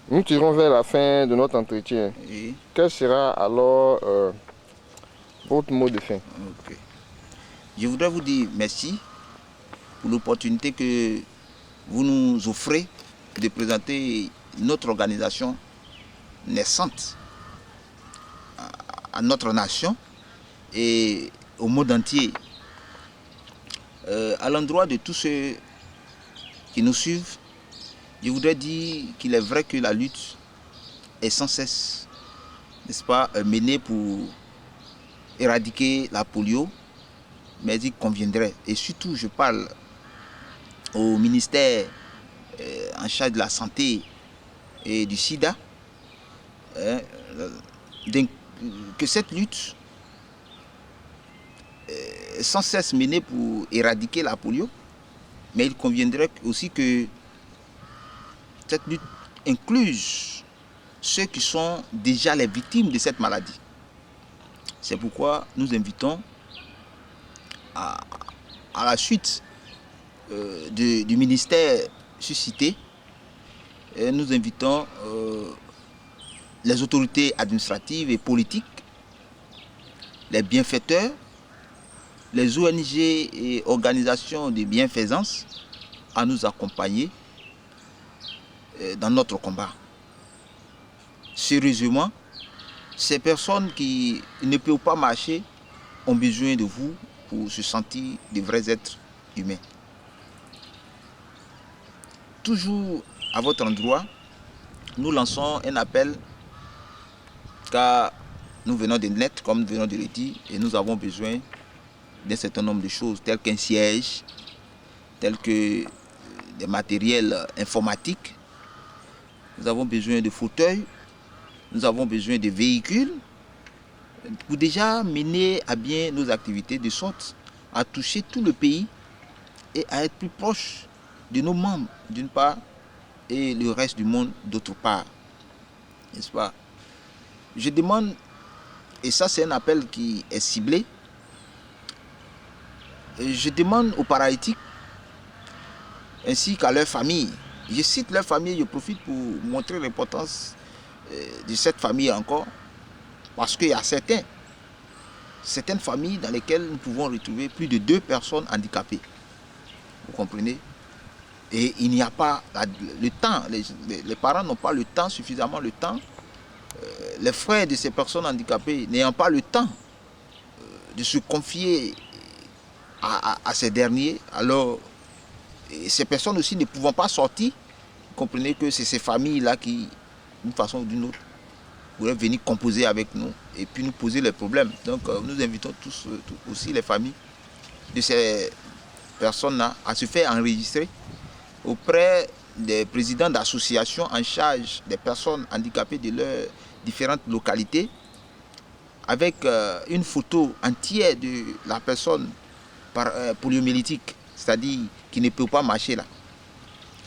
Nous tirons vers la fin de notre entretien. Et, Quel sera alors votre mot de fin? ok. Je voudrais vous dire merci pour l'opportunité que vous nous offrez de présenter notre organisation naissante à notre nation et au monde entier. À l'endroit de tous ceux qui nous suivent, je voudrais dire qu'il est vrai que la lutte est sans cesse, n'est-ce pas, menée pour éradiquer la polio, mais il conviendrait, et surtout je parle au ministère en charge de la santé et du sida, hein, que cette lutte est sans cesse menée pour éradiquer la polio, mais il conviendrait aussi que cette lutte incluse ceux qui sont déjà les victimes de cette maladie. C'est pourquoi nous invitons à la suite du ministère suscité, nous invitons les autorités administratives et politiques, les bienfaiteurs, les ONG et organisations de bienfaisance à nous accompagner dans notre combat. Sérieusement, ces personnes qui ne peuvent pas marcher ont besoin de vous pour se sentir de vrais êtres humains. Toujours à votre endroit, nous lançons un appel car nous venons de naître, comme nous venons de le dire, et nous avons besoin d'un certain nombre de choses, telles qu'un siège, tels que des matériels informatiques. Nous avons besoin de fauteuils, nous avons besoin de véhicules pour déjà mener à bien nos activités de sorte à toucher tout le pays et à être plus proche de nos membres d'une part et le reste du monde d'autre part. N'est-ce pas? Je demande, et ça c'est un appel qui est ciblé, je demande aux paralytiques ainsi qu'à leur famille. Je cite leur famille, je profite pour montrer l'importance de cette famille encore, parce qu'il y a certaines familles dans lesquelles nous pouvons retrouver plus de 2 personnes handicapées. Vous comprenez? Et il n'y a pas le temps, les parents n'ont pas le temps, suffisamment le temps. Les frères de ces personnes handicapées n'ayant pas le temps de se confier à ces derniers, alors ces personnes aussi ne pouvant pas sortir, vous comprenez que c'est ces familles-là qui, d'une façon ou d'une autre, pourraient venir composer avec nous et puis nous poser les problèmes. Donc nous invitons tous aussi les familles de ces personnes-là à se faire enregistrer auprès des présidents d'associations en charge des personnes handicapées de leurs différentes localités, avec une photo entière de la personne poliomyélitique, c'est-à-dire qui ne peut pas marcher là,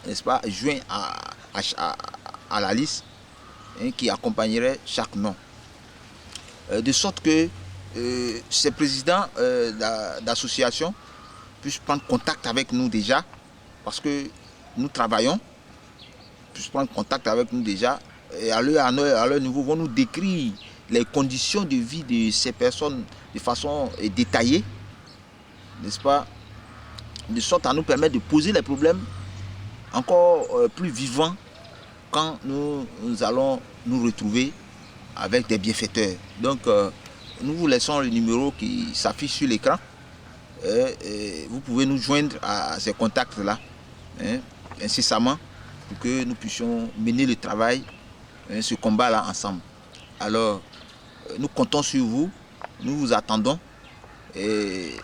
n'est-ce pas, joint à la liste, hein, qui accompagnerait chaque nom. De sorte que ces présidents d'associations puissent prendre contact avec nous déjà, parce que nous travaillons, puissent prendre contact avec nous déjà, et à leur niveau vont nous décrire les conditions de vie de ces personnes de façon détaillée, n'est-ce pas, de sorte à nous permettre de poser les problèmes encore plus vivants quand nous allons nous retrouver avec des bienfaiteurs. Donc nous vous laissons le numéro qui s'affiche sur l'écran. Vous pouvez nous joindre à ces contacts-là, hein, incessamment, pour que nous puissions mener le travail, hein, ce combat-là ensemble. Alors, nous comptons sur vous, nous vous attendons et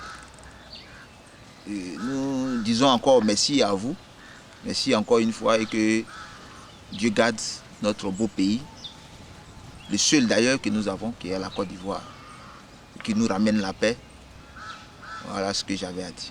nous disons encore merci à vous, merci encore une fois, et que Dieu garde notre beau pays, le seul d'ailleurs que nous avons, qui est la Côte d'Ivoire, qui nous ramène la paix. Voilà ce que j'avais à dire.